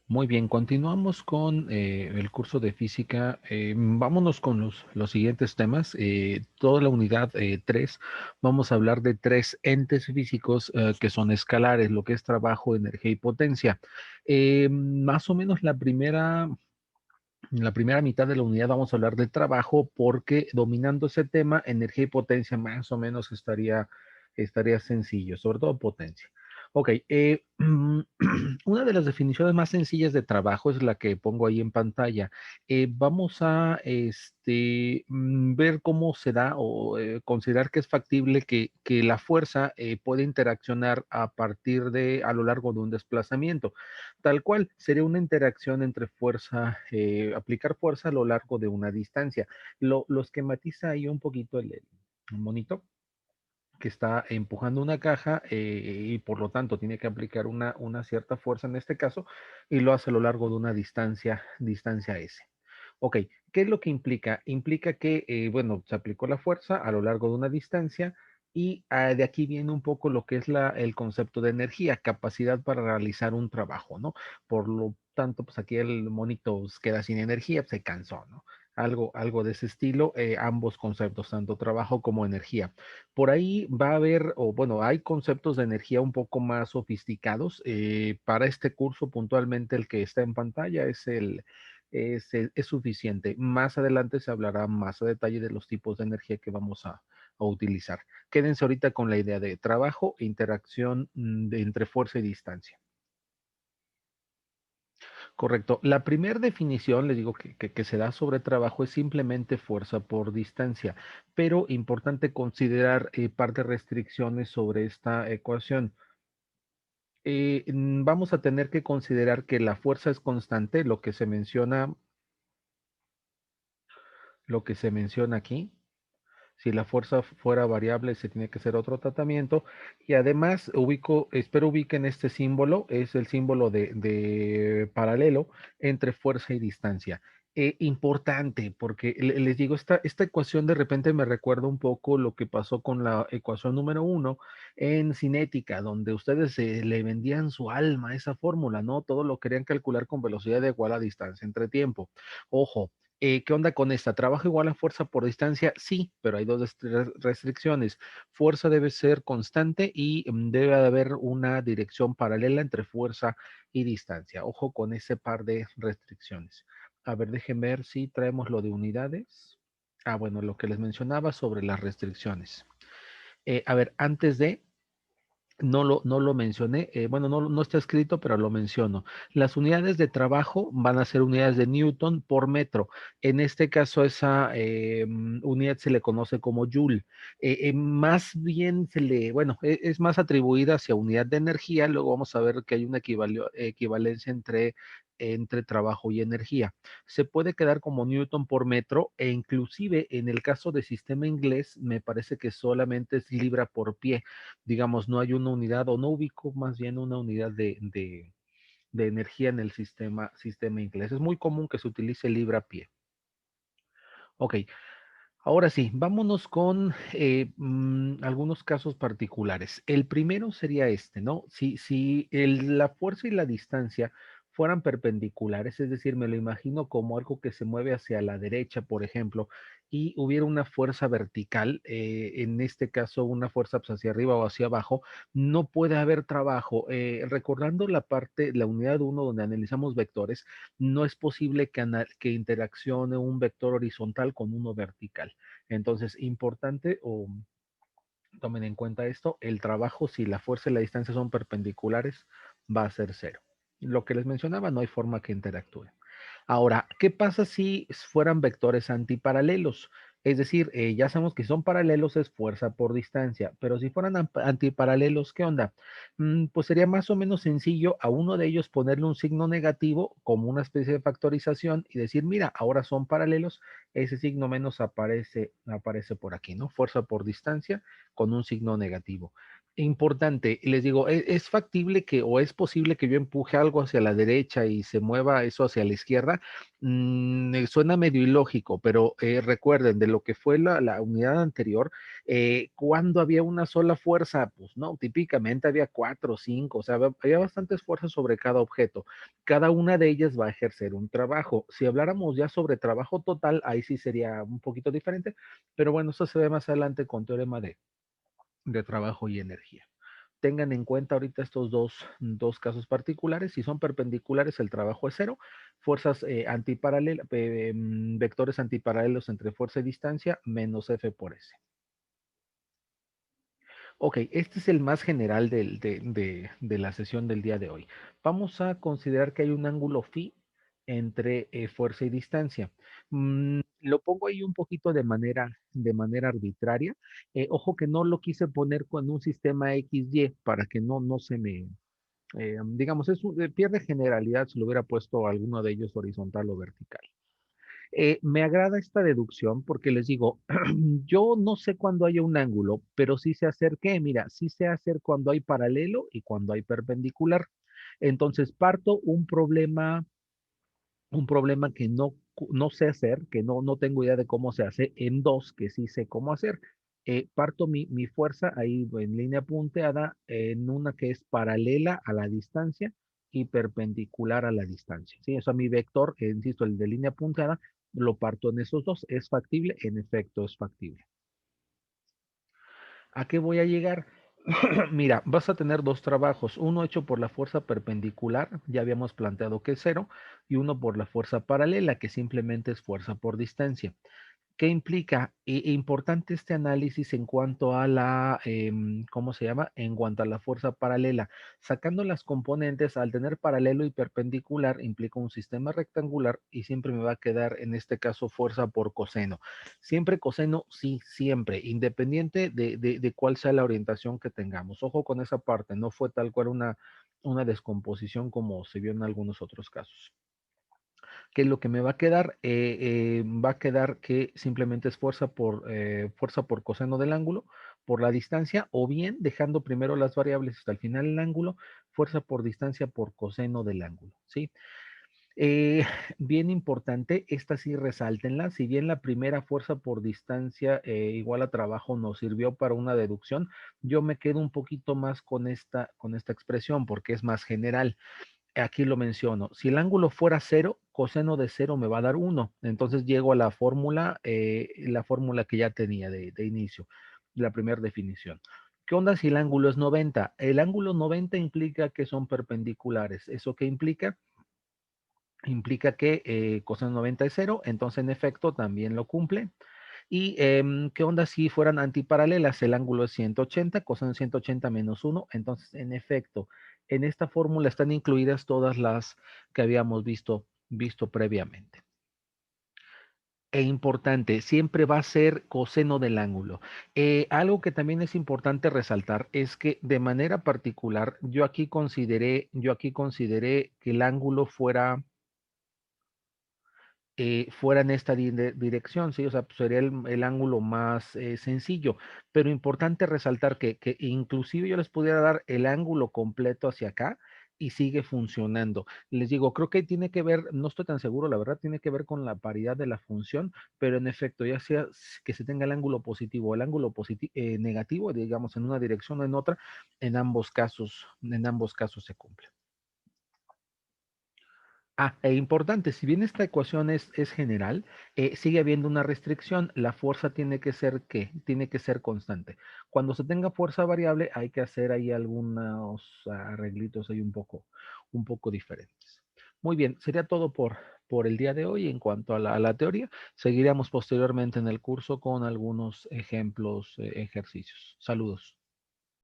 Muy bien, continuamos con el curso de física. Vámonos con los siguientes temas. Toda la unidad 3, vamos a hablar de tres entes físicos que son escalares, lo que es trabajo, energía y potencia. Más o menos la primera mitad de la unidad vamos a hablar de trabajo porque dominando ese tema, energía y potencia más o menos estaría sencillo, sobre todo potencia. Ok, una de las definiciones más sencillas de trabajo es la que pongo ahí en pantalla. Vamos a ver cómo se da o considerar que es factible que la fuerza puede interaccionar a lo largo de un desplazamiento. Tal cual, sería una interacción entre fuerza, aplicar fuerza a lo largo de una distancia. Lo esquematiza ahí un poquito el monito que está empujando una caja y por lo tanto tiene que aplicar una cierta fuerza en este caso y lo hace a lo largo de una distancia S. Ok, ¿qué es lo que implica? Implica que, bueno, se aplicó la fuerza a lo largo de una distancia y de aquí viene un poco lo que es el concepto de energía, capacidad para realizar un trabajo, ¿no? Por lo tanto, pues aquí el monito queda sin energía, pues, se cansó, ¿no? Algo de ese estilo, ambos conceptos, tanto trabajo como energía. Por ahí va a haber, o bueno, hay conceptos de energía un poco más sofisticados. Para este curso, puntualmente, el que está en pantalla es suficiente. Más adelante se hablará más a detalle de los tipos de energía que vamos a utilizar. Quédense ahorita con la idea de trabajo e interacción entre fuerza y distancia. Correcto. La primera definición, les digo que se da sobre trabajo, es simplemente fuerza por distancia, pero importante considerar par de restricciones sobre esta ecuación. Vamos a tener que considerar que la fuerza es constante, lo que se menciona aquí. Si la fuerza fuera variable, se tiene que hacer otro tratamiento. Y además, espero ubiquen este símbolo, es el símbolo de paralelo entre fuerza y distancia. Importante, porque les digo, esta ecuación de repente me recuerda un poco lo que pasó con la ecuación número uno en cinética, donde ustedes le vendían su alma a esa fórmula, ¿no? Todo lo querían calcular con velocidad igual a distancia entre tiempo. Ojo, ¿qué onda con esta? ¿Trabajo igual a fuerza por distancia? Sí, pero hay dos restricciones. Fuerza debe ser constante y debe haber una dirección paralela entre fuerza y distancia. Ojo con ese par de restricciones. A ver, dejen ver si traemos lo de unidades. Bueno, lo que les mencionaba sobre las restricciones. A ver, antes de, no lo mencioné, bueno, no está escrito, pero lo menciono. Las unidades de trabajo van a ser unidades de Newton por metro. En este caso, esa unidad se le conoce como Joule. Más bien bueno, es más atribuida hacia unidad de energía. Luego vamos a ver que hay una equivalencia entre trabajo y energía. Se puede quedar como Newton por metro e inclusive en el caso de sistema inglés, me parece que solamente es libra por pie, digamos, no hay una unidad o no ubico más bien una unidad de energía en el sistema inglés. Es muy común que se utilice libra-pie. Ok, ahora sí, vámonos con algunos casos particulares. El primero sería este, ¿no? Si la fuerza y la distancia fueran perpendiculares, es decir, me lo imagino como algo que se mueve hacia la derecha, por ejemplo, y hubiera una fuerza vertical, en este caso una fuerza pues, hacia arriba o hacia abajo, no puede haber trabajo. Recordando la unidad uno donde analizamos vectores, no es posible que interaccione un vector horizontal con uno vertical. Entonces, importante o tomen en cuenta esto, el trabajo, si la fuerza y la distancia son perpendiculares, va a ser cero. Lo que les mencionaba, no hay forma que interactúen. Ahora, ¿qué pasa si fueran vectores antiparalelos? Es decir, ya sabemos que si son paralelos es fuerza por distancia, pero si fueran antiparalelos, ¿qué onda? Pues sería más o menos sencillo a uno de ellos ponerle un signo negativo como una especie de factorización y decir, mira, ahora son paralelos, ese signo menos aparece por aquí, ¿no? Fuerza por distancia con un signo negativo. Importante, y les digo, ¿es factible que o es posible que yo empuje algo hacia la derecha y se mueva eso hacia la izquierda? Suena medio ilógico, pero recuerden de lo que fue la unidad anterior, cuando había una sola fuerza, pues no, típicamente había 4 o 5, o sea, había bastantes fuerzas sobre cada objeto. Cada una de ellas va a ejercer un trabajo. Si habláramos ya sobre trabajo total, ahí sí sería un poquito diferente, pero bueno, eso se ve más adelante con teorema de trabajo y energía. Tengan en cuenta ahorita estos dos casos particulares. Si son perpendiculares, el trabajo es cero. Fuerzas antiparalelas, vectores antiparalelos entre fuerza y distancia, menos F por S. Ok, este es el más general de la sesión del día de hoy. Vamos a considerar que hay un ángulo phi entre fuerza y distancia. Lo pongo ahí un poquito de manera arbitraria. Ojo que no lo quise poner con un sistema XY para que no se me, digamos, pierde generalidad si lo hubiera puesto alguno de ellos horizontal o vertical. Me agrada esta deducción porque les digo, yo no sé cuándo haya un ángulo, pero sí sé hacer qué, mira, sí sé hacer cuando hay paralelo y cuando hay perpendicular. Entonces parto un problema que no sé hacer, que no tengo idea de cómo se hace, en dos que sí sé cómo hacer. Parto mi fuerza ahí en línea punteada en una que es paralela a la distancia y perpendicular a la distancia. ¿Sí? Eso a mi vector, insisto, el de línea punteada, lo parto en esos dos. ¿Es factible? En efecto, es factible. ¿A qué voy a llegar? Mira, vas a tener dos trabajos, uno hecho por la fuerza perpendicular, ya habíamos planteado que es cero, y uno por la fuerza paralela, que simplemente es fuerza por distancia. ¿Qué implica? Importante este análisis en cuanto a ¿cómo se llama? En cuanto a la fuerza paralela. Sacando las componentes, al tener paralelo y perpendicular, implica un sistema rectangular y siempre me va a quedar, en este caso, fuerza por coseno. Siempre coseno, sí, siempre, independiente de cuál sea la orientación que tengamos. Ojo con esa parte, no fue tal cual una descomposición como se vio en algunos otros casos. ¿Qué es lo que me va a quedar? Va a quedar que simplemente es fuerza por coseno del ángulo, por la distancia, o bien dejando primero las variables hasta el final el ángulo, fuerza por distancia por coseno del ángulo, ¿sí? Eh, Bien importante, esta sí resáltenla, si bien la primera fuerza por distancia igual a trabajo nos sirvió para una deducción, yo me quedo un poquito más con esta expresión porque es más general. Aquí lo menciono. Si el ángulo fuera cero, coseno de cero me va a dar uno. Entonces llego a la fórmula que ya tenía de inicio, la primera definición. ¿Qué onda si el ángulo es 90? El ángulo 90 implica que son perpendiculares. ¿Eso qué implica? Implica que coseno 90 es cero, entonces en efecto también lo cumple. ¿Y qué onda si fueran antiparalelas? El ángulo es 180, coseno 180 menos uno. Entonces, en efecto, en esta fórmula están incluidas todas las que habíamos visto previamente. E importante, siempre va a ser coseno del ángulo. Algo que también es importante resaltar es que de manera particular, yo aquí consideré que el ángulo fuera en esta dirección, ¿sí? O sea, pues, sería el ángulo más sencillo, pero importante resaltar que inclusive yo les pudiera dar el ángulo completo hacia acá y sigue funcionando. Les digo, creo que tiene que ver, no estoy tan seguro, la verdad, tiene que ver con la paridad de la función, pero en efecto, ya sea que se tenga el ángulo positivo o el ángulo negativo, digamos, en una dirección o en otra, en ambos casos se cumple. Importante, si bien esta ecuación es general, sigue habiendo una restricción. La fuerza tiene que ser ¿qué? Tiene que ser constante. Cuando se tenga fuerza variable, hay que hacer ahí algunos arreglitos ahí un poco diferentes. Muy bien, sería todo por el día de hoy en cuanto a la teoría. Seguiremos posteriormente en el curso con algunos ejemplos, ejercicios. Saludos.